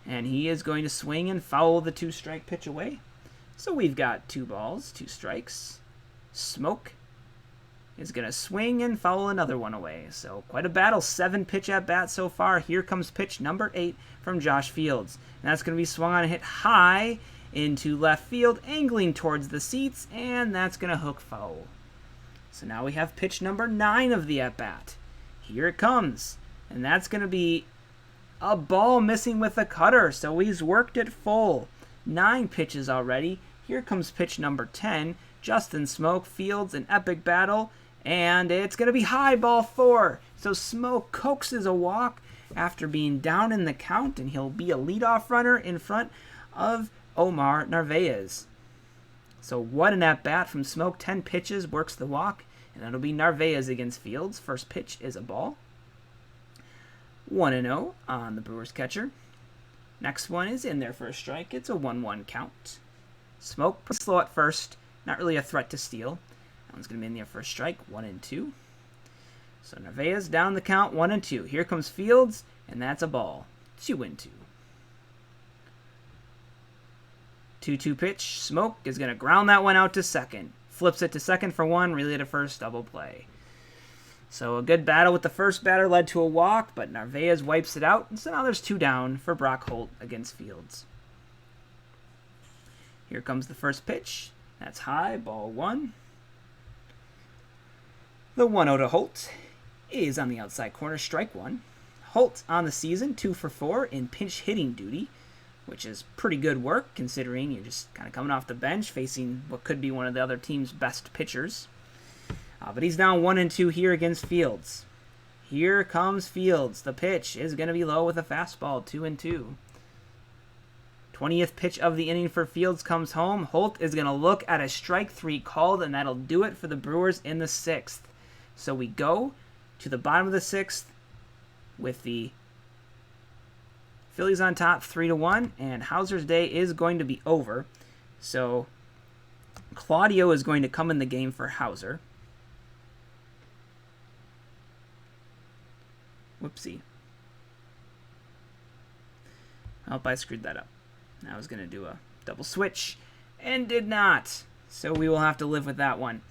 And he is going to swing and foul the 2-strike pitch away. So we've got 2 balls, 2 strikes. Smoke is going to swing and foul another one away. So quite a battle. 7 pitch at bat so far. Here comes pitch number 8 from Josh Fields. And that's going to be swung on and hit high into left field, angling towards the seats, and that's going to hook foul. So now we have pitch number 9 of the at bat. Here it comes. And that's going to be a ball missing with a cutter. So he's worked it full. 9 pitches already. Here comes pitch number 10. Justin Smoke Fields, an epic battle. And it's going to be high, ball 4. So Smoke coaxes a walk after being down in the count, and he'll be a leadoff runner in front of Omar Narvaez. So what an at-bat from Smoke. 10 pitches, works the walk, and that'll be Narvaez against Fields. First pitch is a ball. 1-0 on the Brewers catcher. Next one is in there for a strike. It's a 1-1 count. Smoke pretty slow at first, not really a threat to steal. That one's going to be in there for a strike, 1-2. So Narvaez down the count, 1-2. Here comes Fields, and that's a ball, 2-2. 2-2 pitch. Smoke is going to ground that one out to second. Flips it to second for 1, relay to first, double play. So a good battle with the first batter led to a walk, but Narvaez wipes it out, and so now there's 2 down for Brock Holt against Fields. Here comes the first pitch. That's high, ball 1. The 1-0 to Holt is on the outside corner, strike 1. Holt on the season, 2 for 4 in pinch hitting duty, which is pretty good work considering you're just kind of coming off the bench facing what could be one of the other team's best pitchers. But he's down 1-2 here against Fields. Here comes Fields. The pitch is going to be low with a fastball, 2-2. 20th pitch of the inning for Fields comes home. Holt is going to look at a strike 3 called, and that'll do it for the Brewers in the 6th. So we go to the bottom of the 6th with the Phillies on top 3-1, and Hauser's day is going to be over. So Claudio is going to come in the game for Hauser. Whoopsie. I hope I screwed that up. I was going to do a double switch and did not. So we will have to live with that one.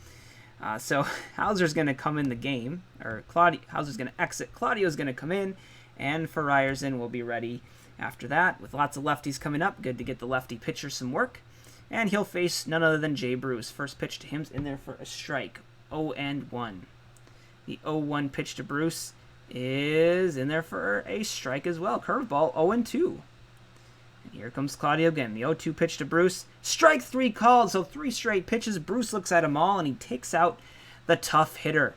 So Hauser's going to come in the game, or Hauser's going to exit. Claudio's going to come in, and Ryerson will be ready after that. With lots of lefties coming up, good to get the lefty pitcher some work. And he'll face none other than Jay Bruce. First pitch to him's in there for a strike, 0-1. The 0-1 pitch to Bruce is in there for a strike as well. Curveball, 0-2. And here comes Claudio again. The 0-2 pitch to Bruce. Strike 3 called, so 3 straight pitches. Bruce looks at them all, and he takes out the tough hitter.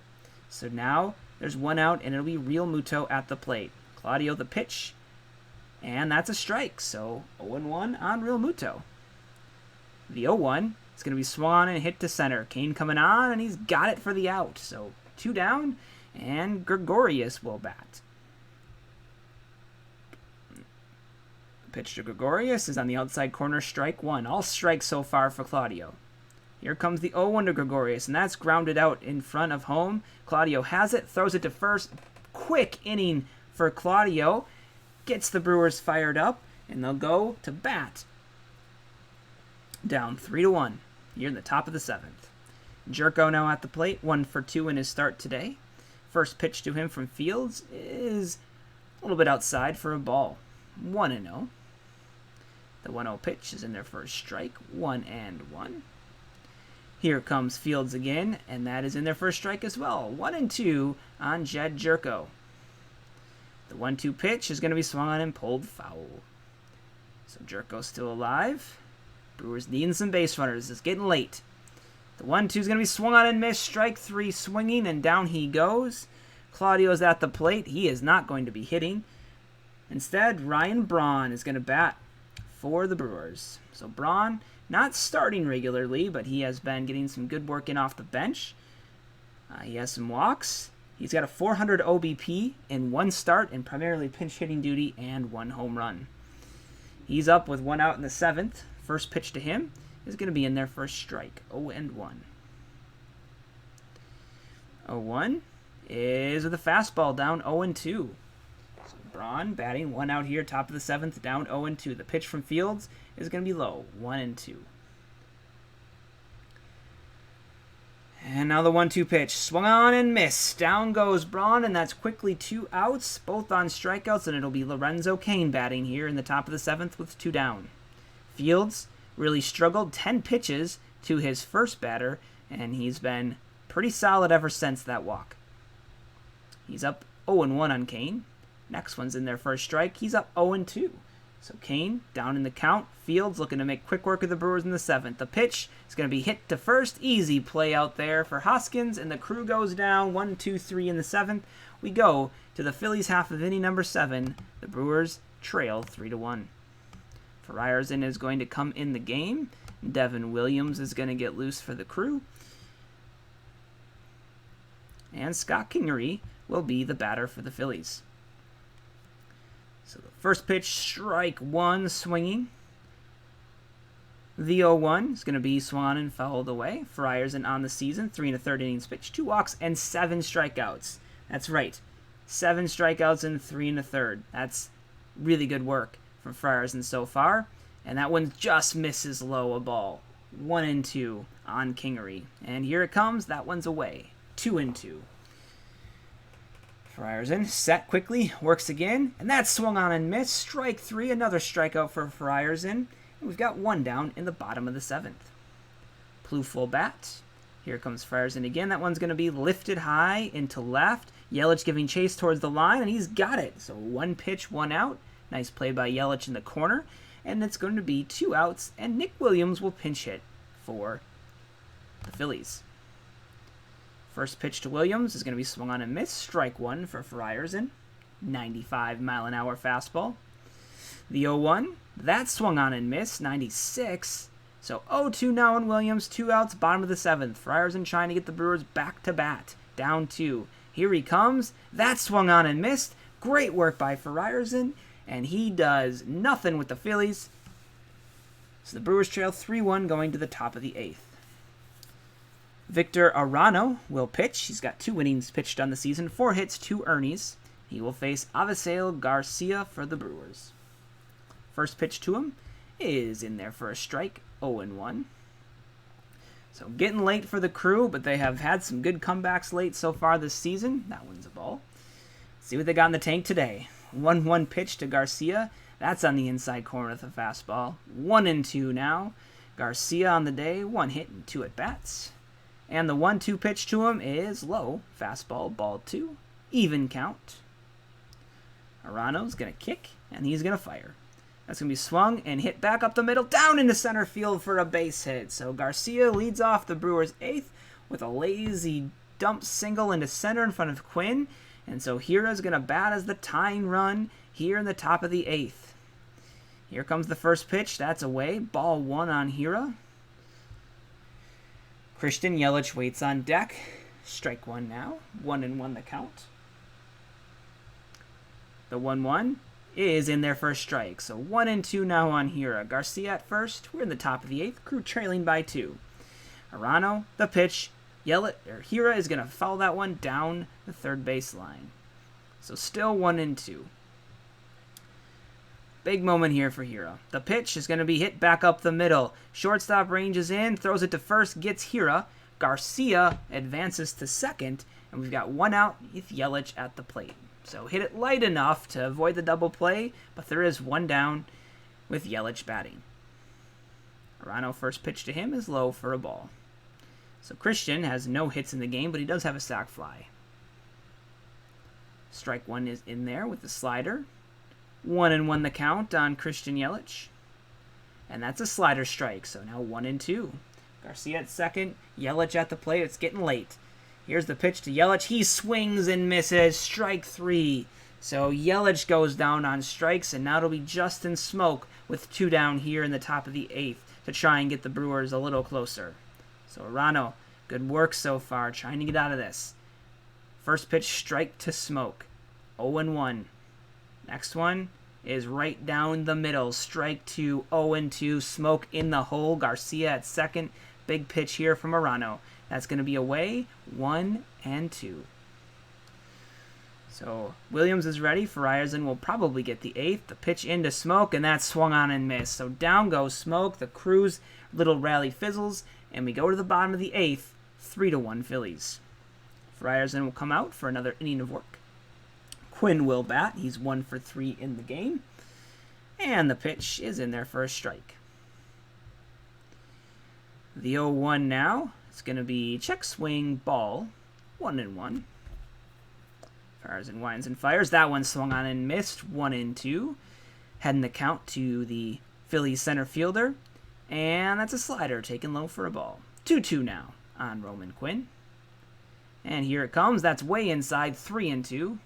So now there's 1 out, and it'll be Real Muto at the plate. Claudio the pitch, and that's a strike. So 0-1 on Real Muto. The 0-1 is going to be swung and hit to center. Kane coming on, and he's got it for the out. So 2 down, and Gregorius will bat. Pitch to Gregorius is on the outside corner, strike 1. All strikes so far for Claudio. Here comes the 0-1 to Gregorius, and that's grounded out in front of home. Claudio has it, throws it to first. Quick inning for Claudio. Gets the Brewers fired up, and they'll go to bat. Down 3-1 here in the top of the 7th. Jerko now at the plate, 1 for 2 in his start today. First pitch to him from Fields is a little bit outside for a ball, 1-0. The 1-0 pitch is in there for a strike, 1-1. Here comes Fields again, and that is in there for a strike as well, 1-2 on Jed Jerko. The 1-2 pitch is going to be swung on and pulled foul. So Jerko's still alive. Brewers needing some base runners. It's getting late. The 1-2 is going to be swung on and missed. Strike 3 swinging, and down he goes. Claudio's at the plate. He is not going to be hitting. Instead, Ryan Braun is going to bat for the Brewers. So Braun, not starting regularly, but he has been getting some good work in off the bench. He has some walks. He's got a 400 OBP in 1 start in primarily pinch hitting duty and 1 home run. He's up with 1 out in the 7th. First pitch to him is going to be in there for a strike, 0-1. 0-1 is with a fastball down 0-2. So Braun batting 1 out here, top of the 7th, down 0-2. The pitch from Fields is going to be low, 1-2. And now the 1-2 pitch. Swung on and missed. Down goes Braun, and that's quickly 2 outs, both on strikeouts, and it'll be Lorenzo Cain batting here in the top of the 7th with 2 down. Fields really struggled 10 pitches to his first batter, and he's been pretty solid ever since that walk. He's up 0-1 on Cain. Next one's in there for a strike. He's up 0-2. So Cain down in the count. Fields looking to make quick work of the Brewers in the 7th. The pitch is going to be hit to first. Easy play out there for Hoskins, and the crew goes down 1-2-3 in the 7th. We go to the Phillies half of inning number 7. The Brewers trail 3-1. Frierson is going to come in the game. Devin Williams is going to get loose for the crew. And Scott Kingery will be the batter for the Phillies. So the first pitch, strike 1, swinging. The 0-1 is going to be swung and fouled away. Frierson on the season, 3 1/3 innings pitched, 2 walks, and 7 strikeouts. That's right, 7 strikeouts and 3 1/3. That's really good work from Frierson so far. And that one just misses low a ball. 1-2 on Kingery. And here it comes. That one's away. 2-2. Frierson set quickly, works again, and that's swung on and missed. Strike 3, another strikeout for Frierson. And we've got 1 down in the bottom of the 7th. Plouffe full bat. Here comes Frierson again. That one's going to be lifted high into left. Yelich giving chase towards the line, and he's got it. So 1 pitch, 1 out. Nice play by Yelich in the corner. And it's going to be 2 outs, and Nick Williams will pinch hit for the Phillies. First pitch to Williams is going to be swung on and missed. Strike 1 for Frierson. 95-mile-an-hour fastball. The 0-1, that swung on and missed. 96. So 0-2 now on Williams. 2 outs, bottom of the 7th. Frierson trying to get the Brewers back to bat. Down 2. Here he comes. That swung on and missed. Great work by Frierson. And he does nothing with the Phillies. So the Brewers trail 3-1 going to the top of the 8th. Victor Arano will pitch. He's got 2 innings pitched on the season, 4 hits, 2 earnies. He will face Avisail Garcia for the Brewers. First pitch to him is in there for a strike, 0-1. So getting late for the crew, but they have had some good comebacks late so far this season. That one's a ball. Let's see what they got in the tank today. 1-1 pitch to Garcia. That's on the inside corner of the fastball. 1-2 now. Garcia on the day, 1 hit and 2 at-bats. And the 1-2 pitch to him is low. Fastball, ball 2. Even count. Arano's going to kick, and he's going to fire. That's going to be swung and hit back up the middle, down into center field for a base hit. So Garcia leads off the Brewers' 8th with a lazy dump single into center in front of Quinn. And so Hira's going to bat as the tying run here in the top of the 8th. Here comes the first pitch. That's away. Ball 1 on Hira. Christian Yelich waits on deck. Strike 1 now. 1-1 the count. The 1-1 is in there for a strike. So 1-2 now on Hira. Garcia at first. We're in the top of the 8th. Crew trailing by 2. Arano, the pitch. Hira is going to foul that one down the third baseline. So still 1-2. Big moment here for Hira. The pitch is going to be hit back up the middle. Shortstop ranges in, throws it to first, gets Hira. Garcia advances to second, and we've got 1 out with Yelich at the plate. So hit it light enough to avoid the double play, but there is 1 down with Yelich batting. Arano first pitch to him is low for a ball. So Christian has no hits in the game, but he does have a sac fly. Strike 1 is in there with the slider. 1-1 the count on Christian Yelich. And that's a slider strike, so now 1-2. Garcia at second, Yelich at the plate. It's getting late. Here's the pitch to Yelich. He swings and misses. Strike 3. So Yelich goes down on strikes, and now it'll be Justin Smoke with 2 down here in the top of the 8th to try and get the Brewers a little closer. So Arano, good work so far, trying to get out of this. First pitch, strike to Smoke. 0-1. Next one is right down the middle. Strike 2, 0-2. Smoke in the hole. Garcia at second. Big pitch here from Arano. That's going to be away. 1-2. So Williams is ready. Frierson will probably get the 8th. The pitch into Smoke, and that's swung on and missed. So down goes Smoke. The Crew's little rally fizzles, and we go to the bottom of the 8th. 3-1 Phillies. Frierson will come out for another inning of work. Quinn will bat. He's 1 for 3 in the game. And the pitch is in there for a strike. The 0-1 now. It's going to be check swing ball. 1-1. Frierson winds and fires. That one swung on and missed. 1-2. Heading the count to the Phillies center fielder. And that's a slider taken low for a ball. 2-2 now on Roman Quinn. And here it comes. That's way inside. 3-2.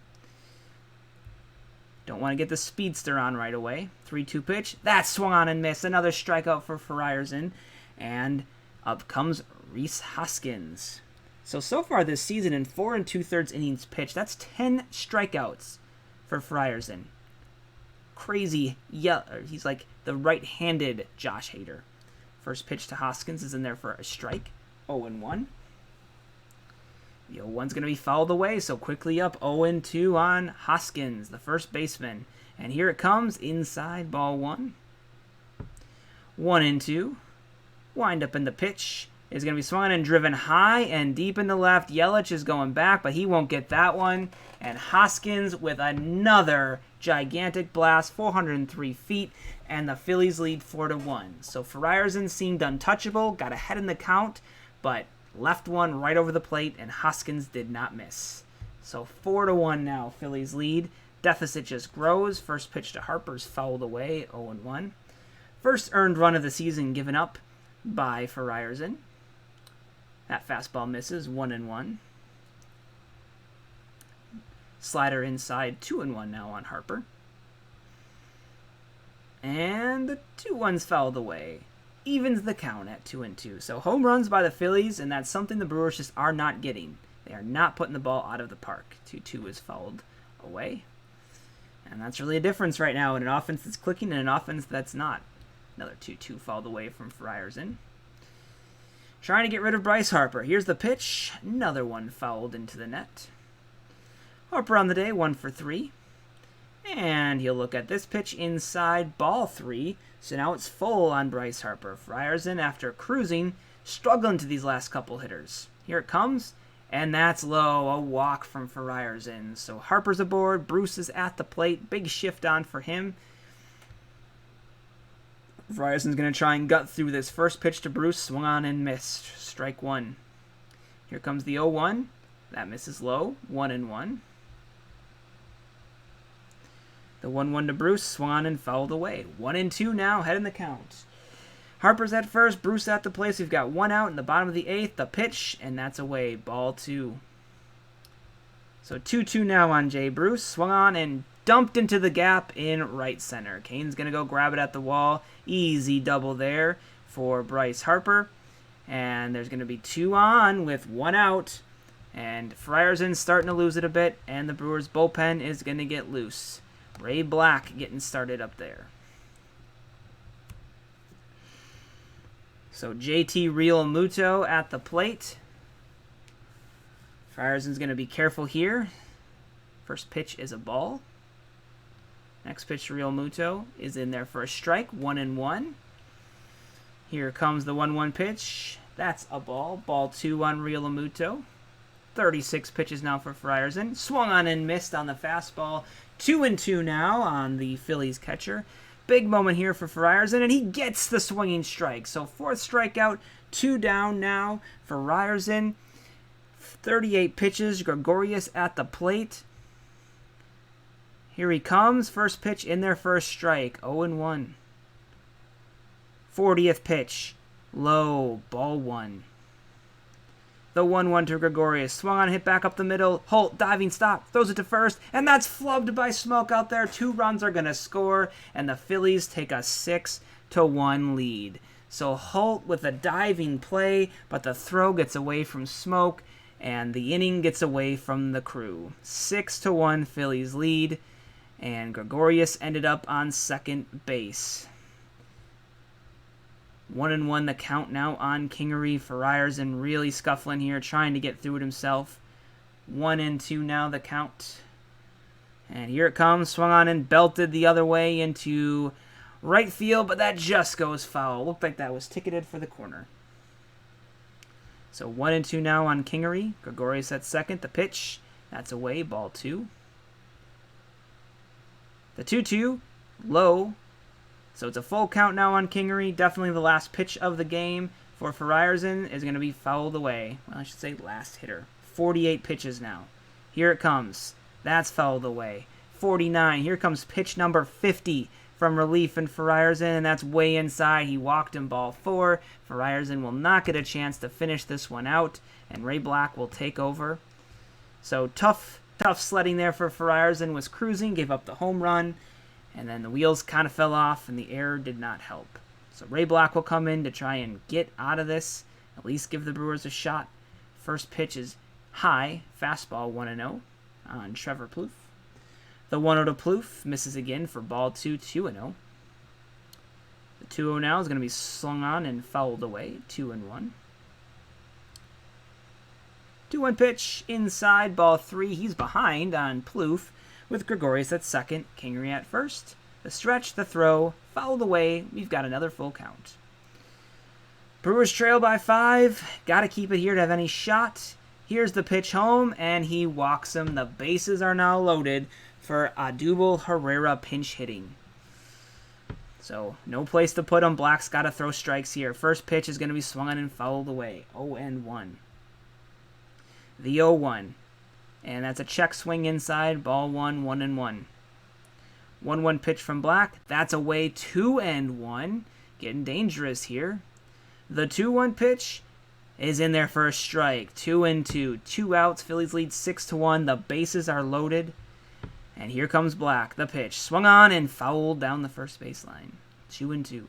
Don't want to get the speedster on right away. 3-2 pitch. That swung on and missed. Another strikeout for Frierson. And up comes Rhys Hoskins. So far this season in 4 2/3 innings pitched, that's 10 strikeouts for Frierson. Crazy. Yeah, he's like the right-handed Josh Hader. First pitch to Hoskins is in there for a strike. 0-1. The 0-1's going to be fouled away, so quickly up 0-2 on Hoskins, the first baseman. And here it comes, inside ball 1. 1-2. Wind up in the pitch is going to be swung and driven high and deep in the left. Yelich is going back, but he won't get that one. And Hoskins with another gigantic blast, 403 feet, and the Phillies lead 4-1. So Frierson seemed untouchable, got ahead in the count, but left one right over the plate, and Hoskins did not miss. So 4-1 now, Phillies lead. Deficit just grows. First pitch to Harper's fouled away, 0-1. First earned run of the season given up by Frierson. That fastball misses, 1-1. Slider inside, 2-1 now on Harper. And the 2-1's fouled away. Evens the count at 2-2. So home runs by the Phillies, and that's something the Brewers just are not getting. They are not putting the ball out of the park. 2-2 is fouled away. And that's really a difference right now in an offense that's clicking and an offense that's not. Another 2-2 fouled away from Frierson. Trying to get rid of Bryce Harper. Here's the pitch. Another one fouled into the net. Harper on the day, 1 for 3. And he'll look at this pitch inside ball 3. So now it's full on Bryce Harper. Frierson, after cruising, struggling to these last couple hitters. Here it comes. And that's low. A walk from Frierson. So Harper's aboard. Bruce is at the plate. Big shift on for him. Frierson's going to try and gut through this first pitch to Bruce. Swung on and missed. Strike 1. Here comes the 0-1. That misses low. 1-1. The 1-1 to Bruce. Swung on and fouled away. 1-2 now. Head in the count. Harper's at first. Bruce at the place. We've got 1 out in the bottom of the 8th. The pitch. And that's away. Ball 2. So 2-2 now on Jay Bruce. Swung on and dumped into the gap in right center. Kane's going to go grab it at the wall. Easy double there for Bryce Harper. And there's going to be 2 on with 1 out. And Frierson's starting to lose it a bit. And the Brewers' bullpen is going to get loose. Ray Black getting started up there. So JT Realmuto at the plate. Frierson's going to be careful here. First pitch is a ball. Next pitch to Realmuto is in there for a strike. 1-1. Here comes the 1-1 pitch. That's a ball. Ball 2 on Realmuto. 36 pitches now for Frierson. Swung on and missed on the fastball. 2-2 now on the Phillies catcher. Big moment here for Frierson, and he gets the swinging strike. So 4th strikeout, 2 down now for Frierson. 38 pitches. Gregorius at the plate. Here he comes. First pitch in there for a strike. 0-1. 40th pitch. Low. Ball 1. The 1-1 to Gregorius. Swung on, hit back up the middle. Holt, diving stop. Throws it to first. And that's flubbed by Smoke out there. 2 runs are going to score. And the Phillies take a 6-1 lead. So Holt with a diving play. But the throw gets away from Smoke. And the inning gets away from the crew. 6-1 Phillies lead. And Gregorius ended up on second base. 1-1 the count now on Kingery. Frierson really scuffling here, trying to get through it himself. 1-2 now the count. And here it comes. Swung on and belted the other way into right field, but that just goes foul. Looked like that was ticketed for the corner. So 1-2 now on Kingery. Gregorius at second. The pitch. That's away. Ball 2. The 2-2. Low. So it's a full count now on Kingery. Definitely the last pitch of the game for Ryerson is going to be fouled away. Well, I should say last hitter. 48 pitches now. Here it comes. That's fouled away. 49. Here comes pitch number 50 from relief and Ryerson, and that's way inside. He walked in ball 4. Ryerson will not get a chance to finish this one out, and Ray Black will take over. So tough sledding there for Ryerson. Was cruising, gave up the home run, and then the wheels kind of fell off, and the error did not help. So Ray Black will come in to try and get out of this, at least give the Brewers a shot. First pitch is high, fastball 1-0 on Trevor Plouffe. The 1-0 to Plouffe misses again for ball 2, 2-0. The 2-0 now is going to be slung on and fouled away, 2-1. 2-1 pitch inside, ball 3. He's behind on Plouffe with Gregorius at second, Kingery at first. The stretch, the throw, fouled away. We've got another full count. Brewers trail by 5. Got to keep it here to have any shot. Here's the pitch home, and he walks him. The bases are now loaded for Adubel Herrera pinch hitting. So no place to put him. Black's got to throw strikes here. First pitch is going to be swung on and fouled away. 0-1. The 0-1. And that's a check swing inside. Ball 1, 1-1. 1-1 pitch from Black. That's away. 2-1. Getting dangerous here. The 2-1 pitch is in there for a strike. 2-2. 2 outs. Phillies lead 6-1. The bases are loaded. And here comes Black. The pitch. Swung on and fouled down the first baseline. 2-2.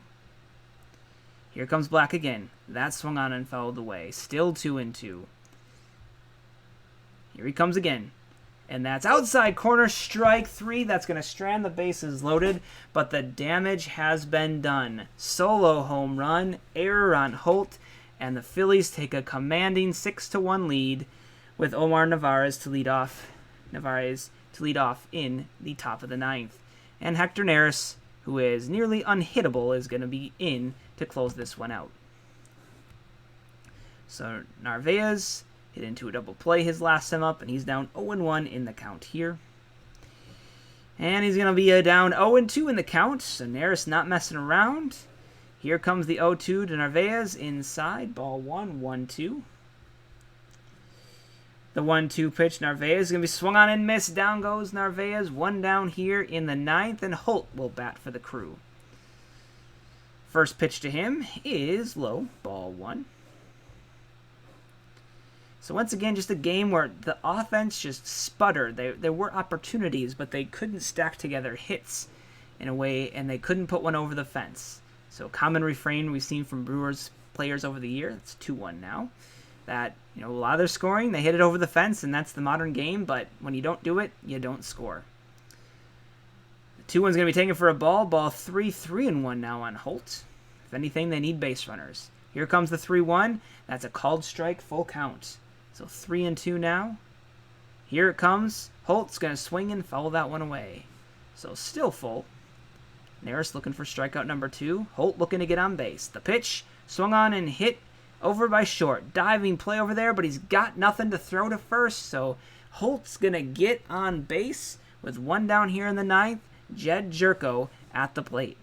Here comes Black again. That swung on and fouled away. Still 2-2. Here he comes again. And that's outside corner, strike 3. That's going to strand the bases loaded. But the damage has been done. Solo home run. Error on Holt. And the Phillies take a commanding 6-1 lead with Omar Narvaez to lead off in the top of the 9th. And Hector Neris, who is nearly unhittable, is going to be in to close this one out. So Narvaez hit into a double play his last time up, and he's down 0-1 in the count here. And he's going to be down 0-2 in the count, so Neris not messing around. Here comes the 0-2 to Narvaez inside, ball 1, 1-2. The 1-2 pitch, Narvaez is going to be swung on and missed. Down goes Narvaez. 1 down here in the 9th, and Holt will bat for the Crew. First pitch to him is low, ball 1. So once again, just a game where the offense just sputtered. There were opportunities, but they couldn't stack together hits in a way, and they couldn't put one over the fence. So common refrain we've seen from Brewers players over the year. It's 2-1 now. That, a lot of their scoring, they hit it over the fence, and that's the modern game, but when you don't do it, you don't score. The 2-1's going to be taken for a ball. Ball 3, 3-1 now on Holt. If anything, they need base runners. Here comes the 3-1. That's a called strike, full count. So 3-2 now. Here it comes. Holt's going to swing and foul that one away. So still full. Neris looking for strikeout number 2. Holt looking to get on base. The pitch swung on and hit over by short. Diving play over there, but he's got nothing to throw to first. So Holt's going to get on base with 1 down here in the 9th. Jed Jerko at the plate.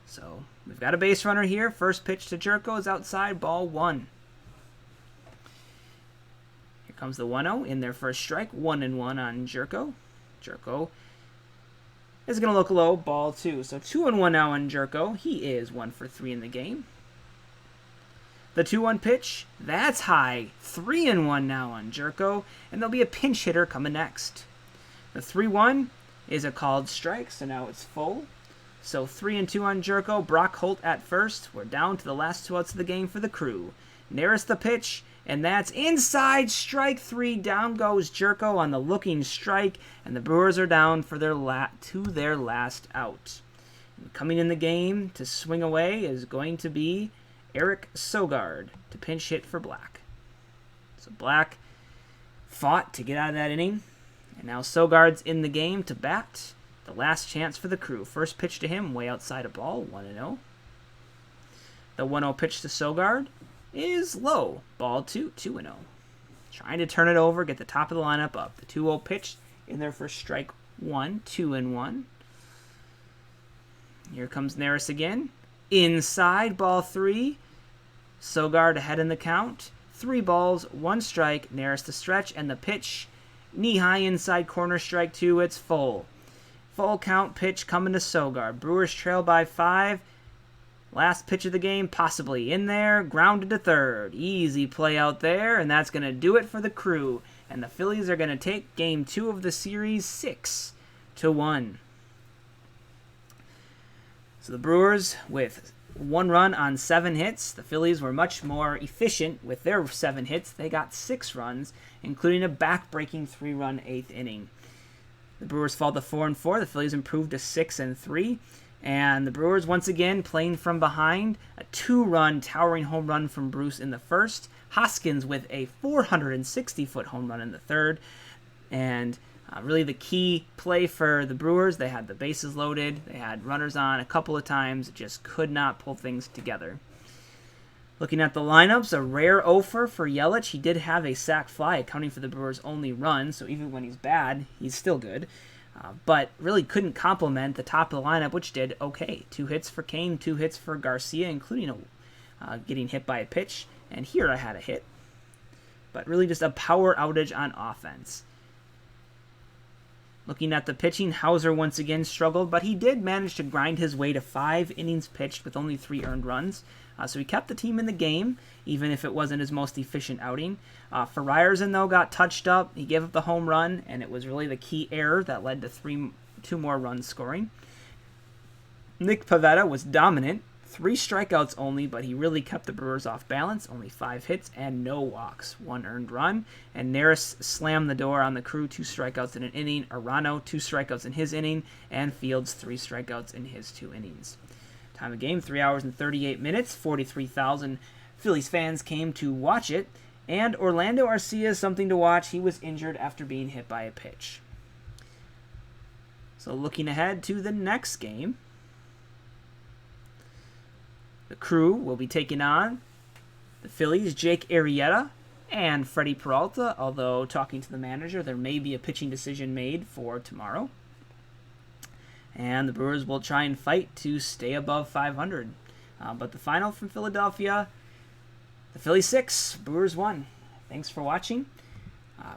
So we've got a base runner here. First pitch to Jerko is outside, ball 1. Here comes the 1-0 in there for a strike. 1-1 on Jerko. Jerko is going to look low, ball 2. So 2-1 now on Jerko. He is 1 for 3 in the game. The 2-1 pitch, that's high. 3-1 now on Jerko, and there'll be a pinch hitter coming next. The 3-1 is a called strike, so now it's full. So 3-2 on Jerko. Brock Holt at first. We're down to the last 2 outs of the game for the Crew. Neris the pitch, and that's inside, strike 3. Down goes Jerko on the looking strike, and the Brewers are down for their last out. And coming in the game to swing away is going to be Eric Sogard to pinch hit for Black. So Black fought to get out of that inning, and now Sogard's in the game to bat. The last chance for the Crew. First pitch to him, way outside a ball, 1-0. The 1-0 pitch to Sogard. is low. Ball 2, 2-0. Trying to turn it over, get the top of the lineup up. The 2-0 pitch in there for strike 1, 2-1. Here comes Neris again. Inside, ball 3. Sogard ahead in the count. 3 balls, 1 strike. Neris to stretch, and the pitch. Knee-high inside corner, strike 2. It's full. Full count pitch coming to Sogard. Brewers trail by 5. Last pitch of the game, possibly in there. Grounded to third. Easy play out there, and that's going to do it for the Crew. And the Phillies are going to take game 2 of the series 6-1. So the Brewers with 1 run on 7 hits. The Phillies were much more efficient with their 7 hits. They got 6 runs, including a back-breaking 3-run 8th inning. The Brewers fall to 4-4. The Phillies improved to 6-3. And the Brewers, once again, playing from behind. A 2-run towering home run from Bruce in the first. Hoskins with a 460-foot home run in the third. And really the key play for the Brewers, they had the bases loaded. They had runners on a couple of times. Just could not pull things together. Looking at the lineups, a rare offer for Yelich. He did have a sac fly, accounting for the Brewers' only run. So even when he's bad, he's still good. But really couldn't complement the top of the lineup, which did okay. 2 hits for Kane, 2 hits for Garcia, including getting hit by a pitch. And here I had a hit. But really just a power outage on offense. Looking at the pitching, Hauser once again struggled, but he did manage to grind his way to 5 innings pitched with only 3 earned runs. So he kept the team in the game, even if it wasn't his most efficient outing. For Ryerson, though, got touched up. He gave up the home run, and it was really the key error that led to 2 more runs scoring. Nick Pivetta was dominant. 3 strikeouts only, but he really kept the Brewers off balance. Only 5 hits and no walks. 1 earned run. And Neris slammed the door on the Crew. 2 strikeouts in an inning. Arano, 2 strikeouts in his inning. And Fields, 3 strikeouts in his 2 innings. Time of game, 3 hours and 38 minutes. 43,000 Phillies fans came to watch it. And Orlando Arcia is something to watch. He was injured after being hit by a pitch. So looking ahead to the next game, the Crew will be taking on the Phillies, Jake Arrieta and Freddie Peralta, although talking to the manager, there may be a pitching decision made for tomorrow. And the Brewers will try and fight to stay above 500. But the final from Philadelphia, the Phillies 6, Brewers 1. Thanks for watching.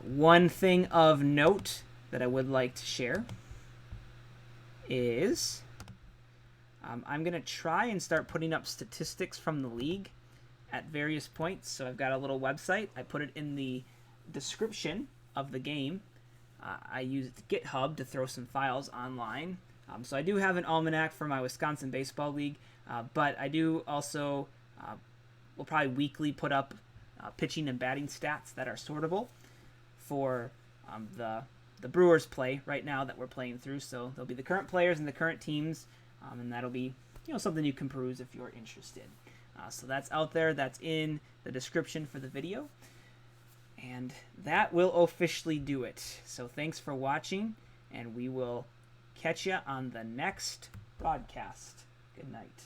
One thing of note that I would like to share is I'm going to try and start putting up statistics from the league at various points. So I've got a little website. I put it in the description of the game. I used GitHub to throw some files online. So I do have an almanac for my Wisconsin Baseball League, but I do also will probably weekly put up pitching and batting stats that are sortable for the Brewers play right now that we're playing through. So there'll be the current players and the current teams, and that'll be something you can peruse if you're interested. So that's out there. That's in the description for the video. And that will officially do it. So thanks for watching, and we will catch you on the next broadcast. Good night.